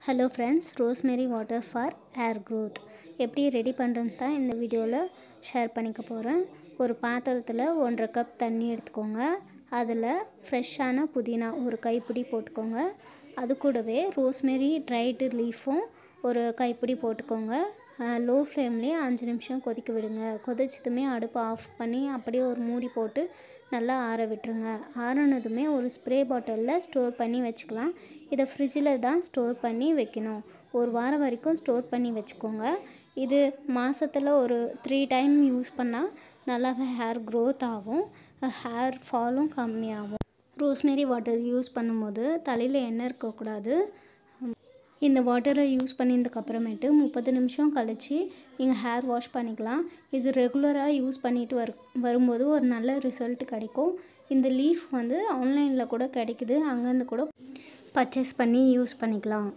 Hello friends, rosemary water for hair growth எப்படி ready பண்ணுறது தான் இந்த வீடியோவில் ஷேர் பண்ணிக்க போகிறேன். ஒரு பாத்திரத்தில் 1.5 கப் தண்ணி எடுத்துக்கோங்க. அதில் ஃப்ரெஷ்ஷான புதினா ஒரு கைப்பிடி போட்டுக்கோங்க. அது கூடவே ரோஸ்மேரி ட்ரைடு லீஃபும் ஒரு கைப்பிடி போட்டுக்கோங்க. லோ ஃப்ளேம்லேயே 5 நிமிஷம் கொதிக்க விடுங்க. கொதிச்சதுமே அடுப்பை ஆஃப் பண்ணி அப்படியே ஒரு மூடி போட்டு நல்லா ஆற விட்டுருங்க. ஆறினதுமே ஒரு ஸ்ப்ரே பாட்டிலில் ஸ்டோர் பண்ணி வச்சுக்கலாம். இதை ஃப்ரிட்ஜில் தான் ஸ்டோர் பண்ணி வைக்கணும். ஒரு வாரம் வரைக்கும் ஸ்டோர் பண்ணி வச்சுக்கோங்க. இது மாதத்தில் ஒரு 3 டைம் யூஸ் பண்ணால் நல்லாவே ஹேர் க்ரோத் ஆகும், ஹேர் ஃபாலும் கம்மியாகும். ரோஸ்மேரி வாட்டர் யூஸ் பண்ணும்போது தலையில் எண்ணெய் இருக்கக்கூடாது. இந்த வாட்டரை யூஸ் பண்ணினதுக்கப்புறமேட்டு 30 நிமிஷம் கழித்து நீங்கள் ஹேர் வாஷ் பண்ணிக்கலாம். இது ரெகுலராக யூஸ் பண்ணிட்டு வரும்போது ஒரு நல்ல ரிசல்ட் கிடைக்கும். இந்த லீஃப் ஆன்லைனில் கூட கிடைக்குது, அங்கேருந்து கூட பர்ச்சேஸ் பண்ணி யூஸ் பண்ணிக்கலாம்.